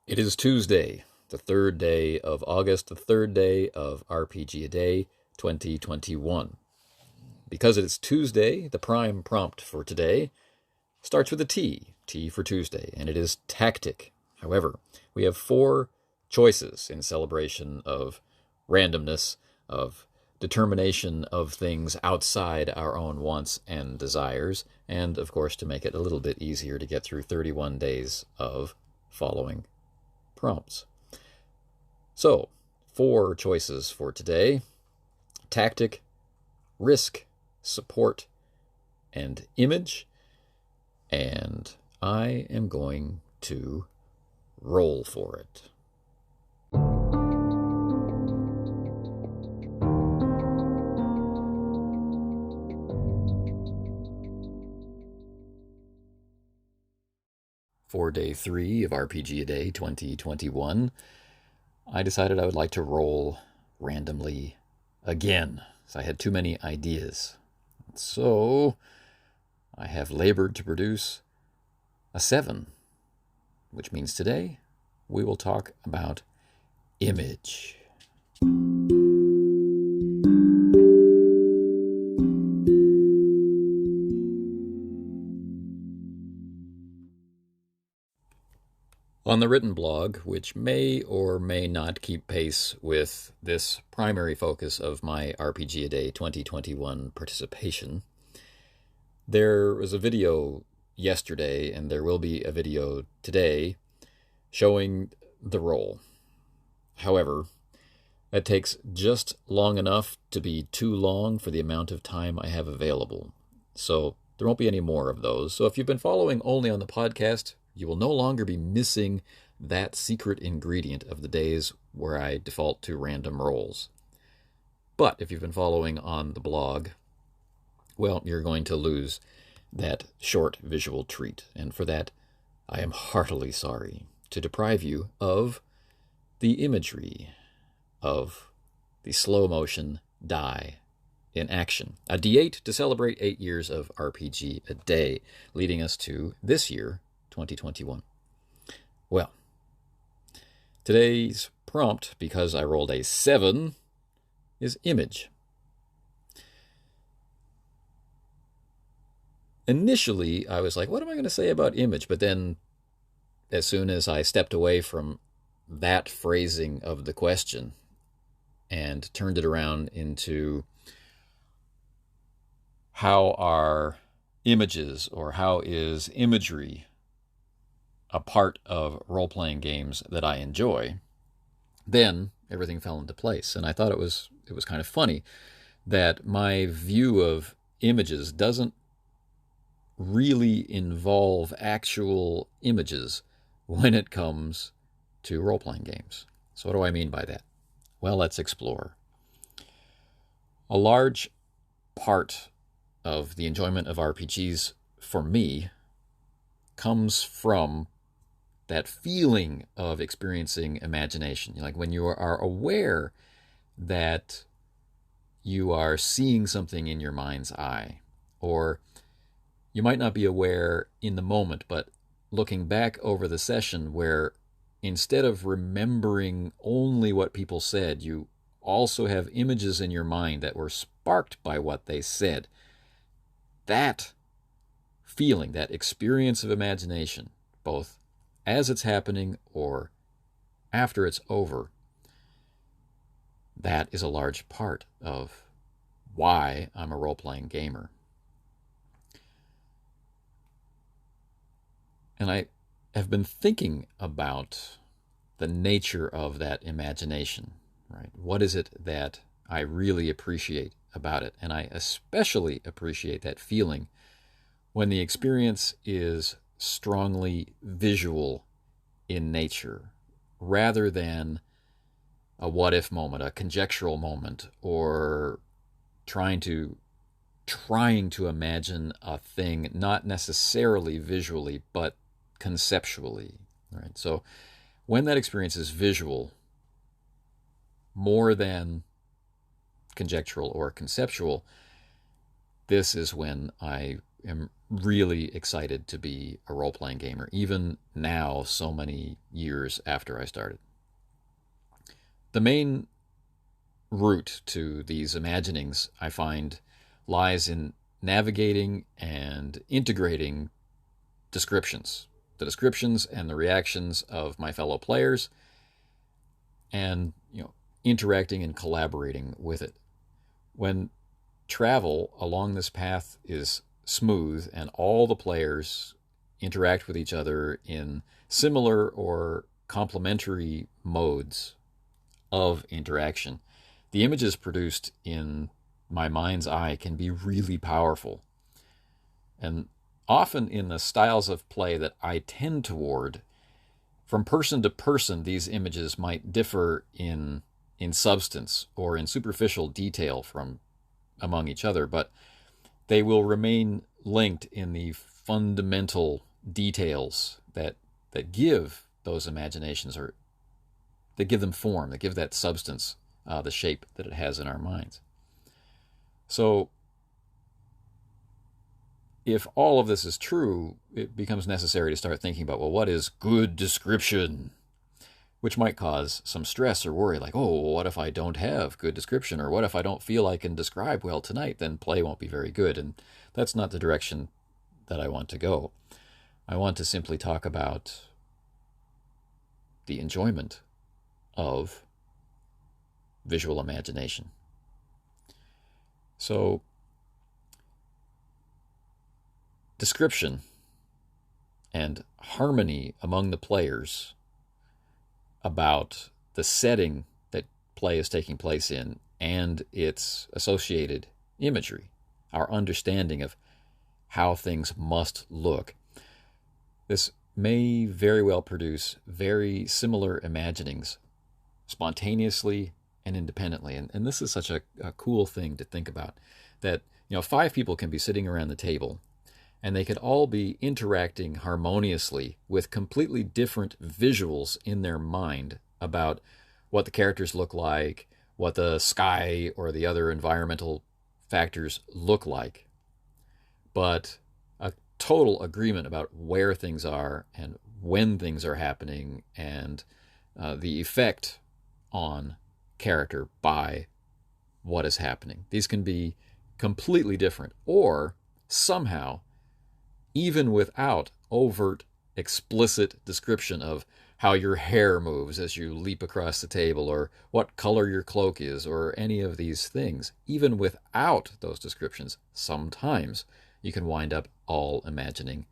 It is Tuesday, the third day of August, the third day of RPG A Day 2021. Because it is Tuesday, the prime prompt for today starts with a T, T for Tuesday, and it is tactic. However, we have four choices in celebration of randomness, of determination of things outside our own wants and desires, and of course to make it a little bit easier to get through 31 days of following prompts. So, four choices for today: tactic, risk, support, and image. And I am going to roll for it. For day 3 of RPG A Day 2021, I decided I would like to roll randomly again, as I had too many ideas. So I have labored to produce a 7, which means today we will talk about image. On the written blog, which may or may not keep pace with this primary focus of my RPG A Day 2021 participation, there was a video yesterday, and there will be a video today, showing the roll. However, that takes just long enough to be too long for the amount of time I have available. So there won't be any more of those. So if you've been following only on the podcast, you will no longer be missing that secret ingredient of the days where I default to random rolls. But if you've been following on the blog, well, you're going to lose that short visual treat. And for that, I am heartily sorry to deprive you of the imagery of the slow motion die in action. A D8 to celebrate 8 years of RPG A Day, leading us to this year, 2021. Well, today's prompt, because I rolled a 7, is image. Initially, I was like, what am I going to say about image? But then, as soon as I stepped away from that phrasing of the question and turned it around into how are images, or how is imagery a part of role-playing games that I enjoy, then everything fell into place. And I thought it was kind of funny that my view of images doesn't really involve actual images when it comes to role-playing games. So what do I mean by that? Well, let's explore. A large part of the enjoyment of RPGs for me comes from that feeling of experiencing imagination. Like when you are aware that you are seeing something in your mind's eye, or you might not be aware in the moment, but looking back over the session where instead of remembering only what people said, you also have images in your mind that were sparked by what they said. That feeling, that experience of imagination, both as it's happening or after it's over, that is a large part of why I'm a role-playing gamer. And I have been thinking about the nature of that imagination, right? What is it that I really appreciate about it? And I especially appreciate that feeling when the experience is strongly visual in nature, rather than a what-if moment, a conjectural moment, or trying to imagine a thing, not necessarily visually, but conceptually, right? So when that experience is visual more than conjectural or conceptual, this is when I am really excited to be a role-playing gamer, even now, so many years after I started. The main route to these imaginings, I find, lies in navigating and integrating descriptions. The descriptions and the reactions of my fellow players, and interacting and collaborating with it. When travel along this path is smooth and all the players interact with each other in similar or complementary modes of interaction, the images produced in my mind's eye can be really powerful. And often in the styles of play that I tend toward, from person to person, these images might differ in substance or in superficial detail from among each other, but they will remain linked in the fundamental details that give those imaginations, or that give them form, that give that substance the shape that it has in our minds. So if all of this is true, it becomes necessary to start thinking about, well, what is good description? Which might cause some stress or worry, like, oh, what if I don't have good description? Or what if I don't feel I can describe well tonight? Then play won't be very good. And that's not the direction that I want to go. I want to simply talk about the enjoyment of visual imagination. So, description and harmony among the players about the setting that play is taking place in and its associated imagery, our understanding of how things must look. This may very well produce very similar imaginings spontaneously and independently. And this is such a cool thing to think about, that 5 people can be sitting around the table and they could all be interacting harmoniously with completely different visuals in their mind about what the characters look like, what the sky or the other environmental factors look like. But a total agreement about where things are and when things are happening, and the effect on character by what is happening. These can be completely different, or somehow, even without overt, explicit description of how your hair moves as you leap across the table, or what color your cloak is, or any of these things, even without those descriptions, sometimes you can wind up all imagining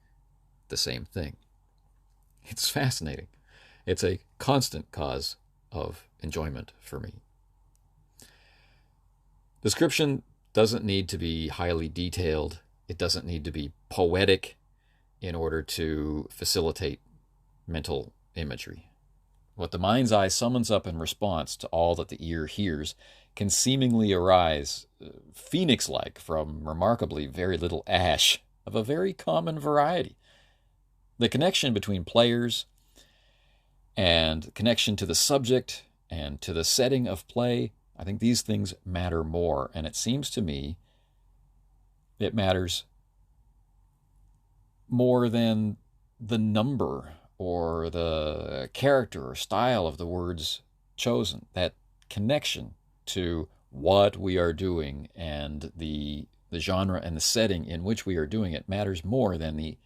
the same thing. It's fascinating. It's a constant cause of enjoyment for me. Description doesn't need to be highly detailed. It doesn't need to be poetic in order to facilitate mental imagery. What the mind's eye summons up in response to all that the ear hears can seemingly arise phoenix-like from remarkably very little ash of a very common variety. The connection between players and connection to the subject and to the setting of play, I think these things matter more. And it seems to me it matters more than the number or the character or style of the words chosen. That connection to what we are doing and the genre and the setting in which we are doing it matters more than the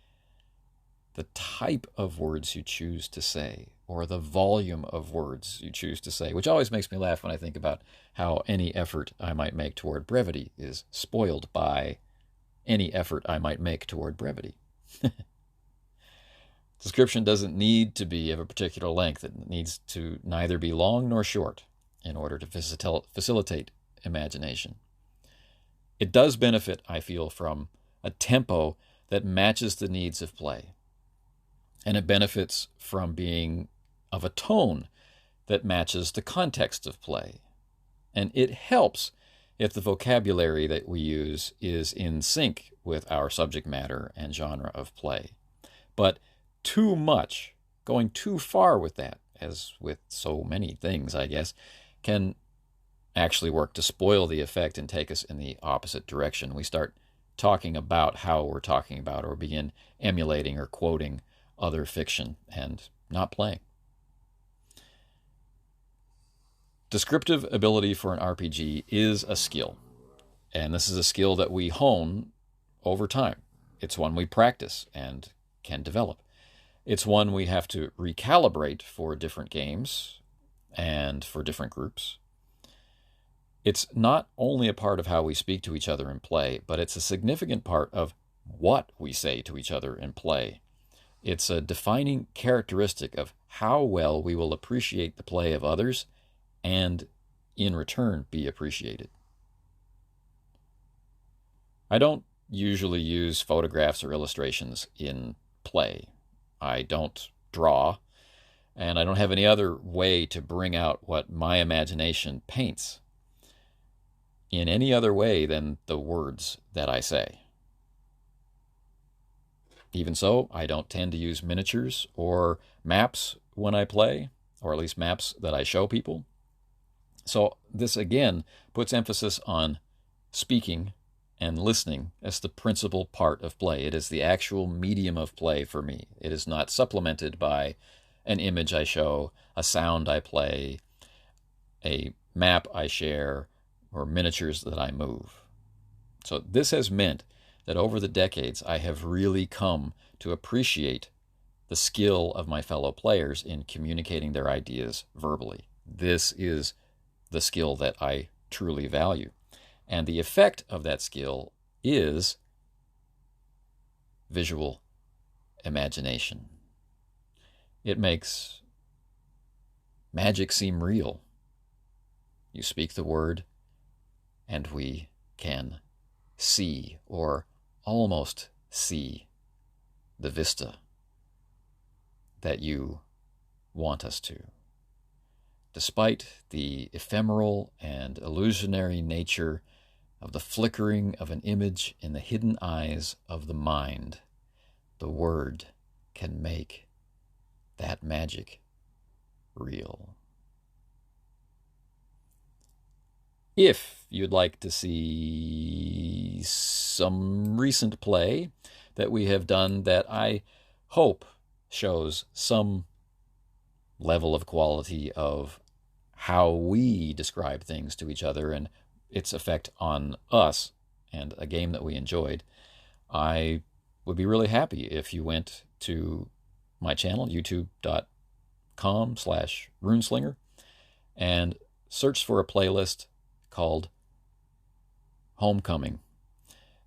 type of words you choose to say, or the volume of words you choose to say, which always makes me laugh when I think about how any effort I might make toward brevity is spoiled by any effort I might make toward brevity. Description doesn't need to be of a particular length. It needs to neither be long nor short in order to facilitate imagination. It does benefit, I feel, from a tempo that matches the needs of play. And it benefits from being of a tone that matches the context of play. And it helps if the vocabulary that we use is in sync with our subject matter and genre of play. But too much, going too far with that, as with so many things, I guess, can actually work to spoil the effect and take us in the opposite direction. We start talking about how we're talking about, or begin emulating or quoting other fiction and not playing. Descriptive ability for an RPG is a skill, and this is a skill that we hone over time. It's one we practice and can develop. It's one we have to recalibrate for different games and for different groups. It's not only a part of how we speak to each other in play, but it's a significant part of what we say to each other in play. It's a defining characteristic of how well we will appreciate the play of others and, in return, be appreciated. I don't usually use photographs or illustrations in play. I don't draw, and I don't have any other way to bring out what my imagination paints in any other way than the words that I say. Even so, I don't tend to use miniatures or maps when I play, or at least maps that I show people. So this again puts emphasis on speaking and listening as the principal part of play. It is the actual medium of play for me. It is not supplemented by an image I show, a sound I play, a map I share, or miniatures that I move. So this has meant that over the decades I have really come to appreciate the skill of my fellow players in communicating their ideas verbally. This is the skill that I truly value. And the effect of that skill is visual imagination. It makes magic seem real. You speak the word, and we can see, or almost see, the vista that you want us to. Despite the ephemeral and illusionary nature of the flickering of an image in the hidden eyes of the mind, the word can make that magic real. If you'd like to see some recent play that we have done that I hope shows some level of quality of how we describe things to each other and its effect on us, and a game that we enjoyed, I would be really happy if you went to my channel, youtube.com/Runeslinger, and searched for a playlist called Homecoming.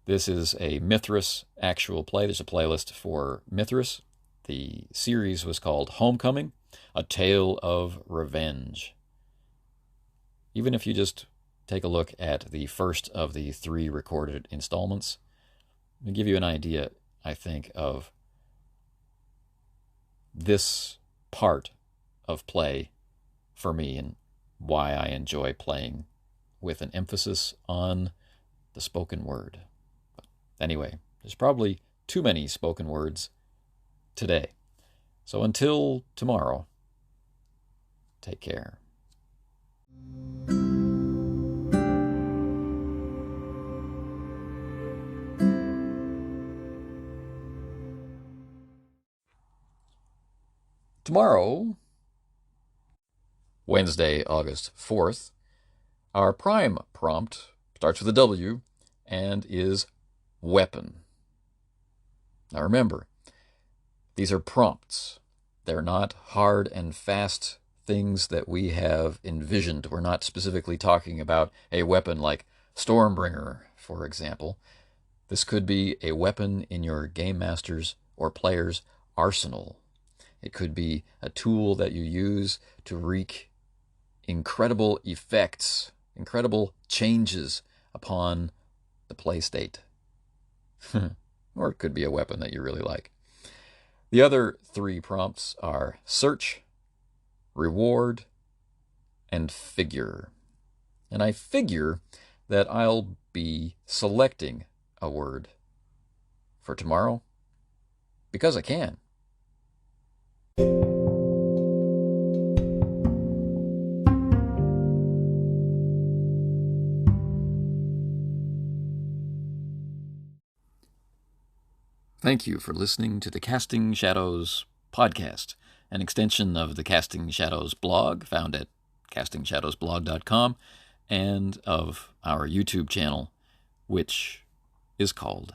This is a Mithras actual play. There's a playlist for Mithras. The series was called Homecoming, A Tale of Revenge. Even if you just take a look at the first of the 3 recorded installments, it'll give you an idea, I think, of this part of play for me and why I enjoy playing with an emphasis on the spoken word. But anyway, there's probably too many spoken words today. So until tomorrow, take care. Tomorrow, Wednesday, August 4th, our prime prompt starts with a W and is weapon. Now remember, these are prompts. They're not hard and fast things that we have envisioned. We're not specifically talking about a weapon like Stormbringer, for example. This could be a weapon in your game master's or player's arsenal. It could be a tool that you use to wreak incredible effects, incredible changes upon the play state. Or it could be a weapon that you really like. The other 3 prompts are search, reward, and figure. And I figure that I'll be selecting a word for tomorrow because I can. Thank you for listening to the Casting Shadows podcast, an extension of the Casting Shadows blog found at castingshadowsblog.com and of our YouTube channel, which is called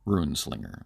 Runeslinger.